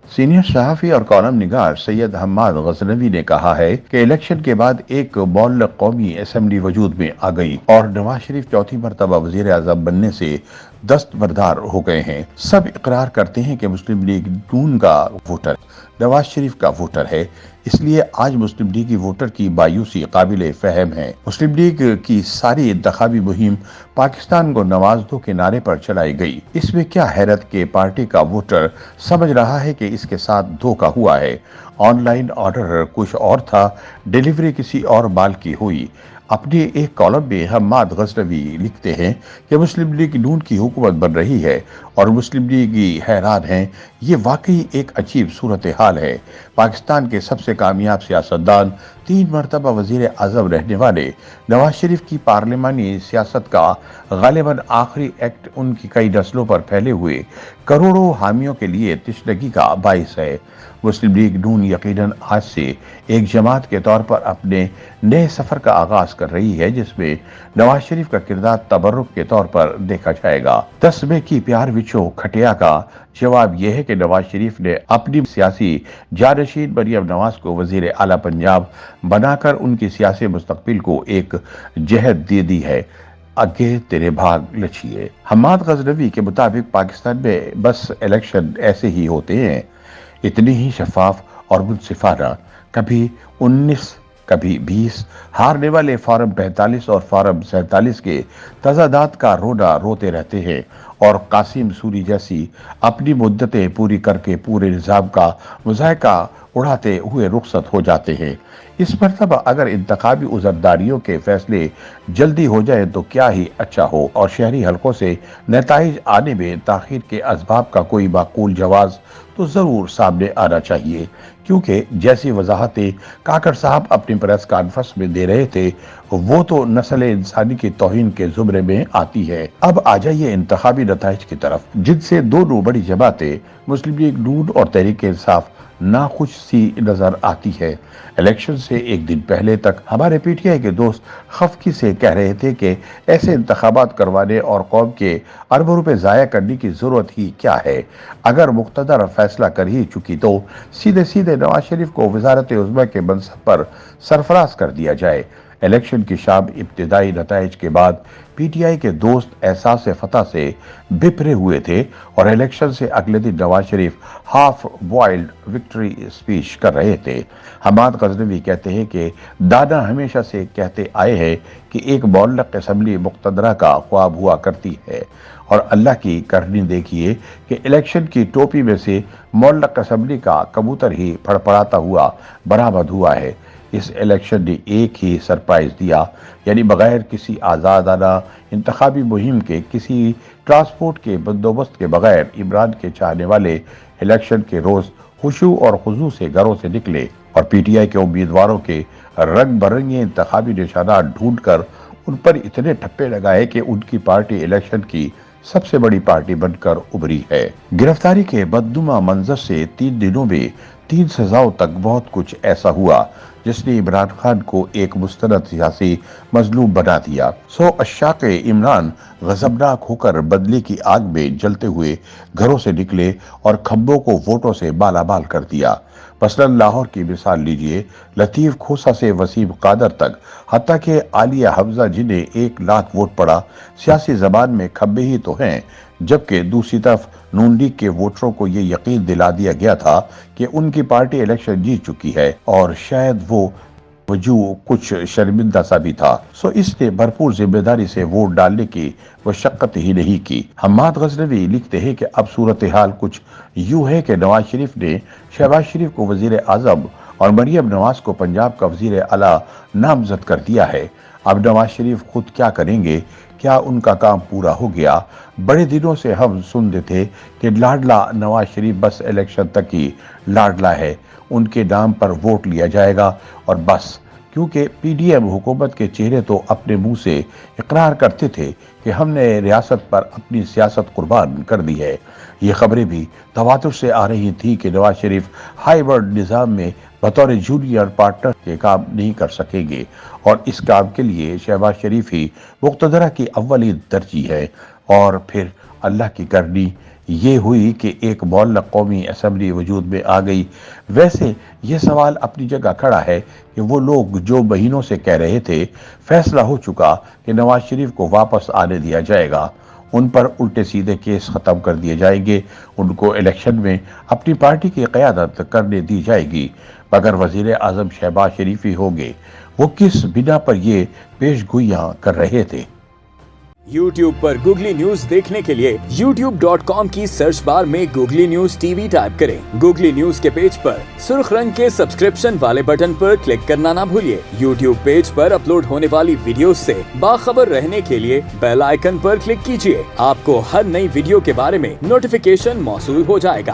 Senior सहाफ़ी और column निगार सैयद हम्माद गज़नवी ने कहा है कि इलेक्शन के बाद एक मुअल्लक़ कौमी असेंबली वजूद में आ गई और नवाज शरीफ चौथी मरतबा वज़ीर आज़म बनने से दस्तबरदार हो गए हैं। सब इकरार करते हैं कि मुस्लिम लीग नून का वोटर नवाज शरीफ का वोटर है, इसलिए आज मुस्लिम लीग की वोटर की मायूसी काबिल फहम है। मुस्लिम लीग की सारी इंतखाबी मुहिम पाकिस्तान को नवाज दो के नारे पर चलाई गई। इसमें क्या हैरत के पार्टी का वोटर समझ रहा है कि इसके साथ धोखा हुआ है। ऑनलाइन ऑर्डर कुछ और था, डिलीवरी किसी और माल की हुई। अपने एक कॉलम में हम्माद गज़नवी लिखते हैं कि मुस्लिम लीग नून की हुकूमत बन रही है और मुस्लिम लीगी हैरान हैं। ये वाकई एक अजीब सूरत हाल है। पाकिस्तान के सबसे कामयाब सियासतदान, 3 मरतबा वज़ीर आज़म रहने वाले नवाज शरीफ की पार्लिमानी सियासत का गालिबन आखिरी एक्ट उनकी कई नस्लों पर फैले हुए करोड़ों हामियों के लिए तशनगी का बाइस है। मुस्लिम लीग नून यकीनन आज से एक जमात के तौर पर अपने नए सफर का आगाज कर रही है, जिसमें नवाज शरीफ का किरदार तबर्रुक के तौर पर देखा जाएगा। 10 मई की प्यार विचो खटिया का जवाब यह है कि नवाज शरीफ ने अपनी सियासी जानशीन मरियम नवाज को वजीर आला पंजाब बनाकर उनकी सियासी मुस्तकबिल को एक जहद दे दी है। आगे तेरे भाग लचिए। हम्माद गज़नवी के मुताबिक पाकिस्तान में बस इलेक्शन ऐसे ही होते हैं, इतनी ही शफाफ और मुनसिफाना। कभी 19, कभी 20। हारने वाले फार्म 45 और फार्म 47 के तजादात का रोना रोते रहते हैं और कासिम सूरी जैसी अपनी मुद्दतें पूरी करके पूरे निज़ाम का मुज़ायका उड़ाते हुए रुखसत हो जाते हैं। इस मरतबा अगर इंतखाबी उज़रदारियों के फैसले जल्दी हो जाए तो क्या ही अच्छा हो और शहरी हलकों से नताइज आने में ताखीर के असबाब का कोई माकूल जवाज तो ज़रूर सामने आना चाहिए, क्योंकि जैसी वजाहतें काकड़ साहब अपनी प्रेस कॉन्फ्रेंस में दे रहे थे वो तो नस्ल इंसानी की तौहीन के जुमरे में आती है। अब आ जाइए इंतखाबी नताइज की तरफ, जिनसे दोनों बड़ी जमातें मुस्लिम लीग नून और तहरीक इंसाफ नाखुश सी नजर आती है। इलेक्शन से एक दिन पहले तक हमारे पीटीआई के दोस्त खफकी से कह रहे थे कि ऐसे इंतखाबात करवाने और कौम के अरबों रुपए जाया करने की जरूरत ही क्या है। अगर मुख्तदर फैसला कर ही चुकी तो सीधे सीधे नवाज शरीफ को वजारत उज़्मा के मनसब पर सरफराज कर दिया जाए। इलेक्शन की शाम इब्तिदाई नताइज के बाद पीटीआई के दोस्त एहसास फतह से बिफरे हुए थे और इलेक्शन से अगले दिन Nawaz Sharif half boiled victory speech कर रहे थे। हम्माद गज़नवी कहते हैं कि दादा हमेशा से कहते आए हैं कि एक मुअल्लक़ असेंबली मुक़तदरा का ख्वाब हुआ करती है और अल्लाह की करनी देखिए कि इलेक्शन की टोपी में से मुअल्लक़ असेंबली का कबूतर ही फड़फड़ाता हुआ बरामद हुआ है। इस इलेक्शन ने एक ही सरप्राइज दिया, यानी बगैर किसी आज़ादाना इंतखाबी मुहिम के, किसी ट्रांसपोर्ट के बंदोबस्त के बगैर इमरान के चाहने वाले इलेक्शन के रोज खुशू और खुजू से घरों से निकले और पीटीआई के उम्मीदवारों के रंग बरंगे इंतखाबी निशानात ढूंढ कर उन पर इतने ठप्पे लगाए कि उनकी पार्टी इलेक्शन की सबसे बड़ी पार्टी बनकर उभरी है। गिरफ्तारी के बदनुमा मंजर से 3 दिनों में 3 सजाओं तक बहुत कुछ ऐसा हुआ जिसने इमरान खान को एक मुस्तनद सियासी मजलूम बना दिया। सो अशाक इमरान गजबनाक होकर बदले की आग में जलते हुए घरों से निकले और खंबों को वोटों से मालामाल कर दिया। मसलन लाहौर की मिसाल लीजिए, लतीफ खोसा से वसीम कादर तक, हत्ता कि आलिया हमजा जिन्हें 1 लाख वोट पड़ा, सियासी जबान में खंबे ही तो हैं, जबकि दूसरी तरफ नून लीग के वोटरों को ये यकीन दिला दिया गया था कि उनकी पार्टी इलेक्शन जीत चुकी है और शायद वो वजूह कुछ शर्मिंदा सा भी था। सो इसने भरपूर जिम्मेदारी से वोट डालने की मशक्कत ही नहीं की। हम्माद गज़नवी लिखते हैं कि अब सूरत हाल कुछ यूं है कि नवाज शरीफ ने शहबाज शरीफ को वजीर आजम और मरियम नवाज को पंजाब का वजीर आला नामजद कर दिया है। अब नवाज शरीफ खुद क्या करेंगे? क्या उनका काम पूरा हो गया? बड़े दिनों से हम सुनते थे कि लाडला नवाज शरीफ बस इलेक्शन तक ही लाडला है, उनके नाम पर वोट लिया जाएगा और बस, क्योंकि पीडीएम हुकूमत के चेहरे तो अपने मुंह से इकरार करते थे कि हमने रियासत पर अपनी सियासत कुर्बान कर दी है। ये खबरें भी तवातुर से आ रही थी कि नवाज शरीफ हाईवर्ड निज़ाम में बतौर जूनियर पार्टनर के काम नहीं कर सकेंगे और इस काम के लिए शहबाज शरीफ ही मुक़्तदरा की अव्वली तरजीह है। और फिर اللہ کی کرنی یہ ہوئی کہ ایک معلق قومی اسمبلی وجود میں آ گئی۔ ویسے یہ سوال اپنی جگہ کھڑا ہے کہ وہ لوگ جو مہینوں سے کہہ رہے تھے فیصلہ ہو چکا کہ نواز شریف کو واپس آنے دیا جائے گا، ان پر الٹے سیدھے کیس ختم کر دیے جائیں گے، ان کو الیکشن میں اپنی پارٹی کی قیادت کرنے دی جائے گی، مگر وزیر اعظم شہباز شریف ہی ہوں گے۔ وہ کس بنا پر یہ پیش گوئیاں کر رہے تھے؟ YouTube پر گوگلی نیوز دیکھنے کے لیے youtube.com کی سرچ بار میں googly news T V type کریں۔ گوگلی نیوز کے پیج پر سرخ رنگ کے سبسکرپشن والے بٹن پر کلک کرنا نہ بھولیے۔ YouTube پیج پر اپلوڈ ہونے والی ویڈیوز سے باخبر رہنے کے لیے بیل آئیکن پر کلک کیجیے۔ آپ کو ہر نئی ویڈیو کے بارے میں نوٹیفیکیشن موصول ہو جائے گا۔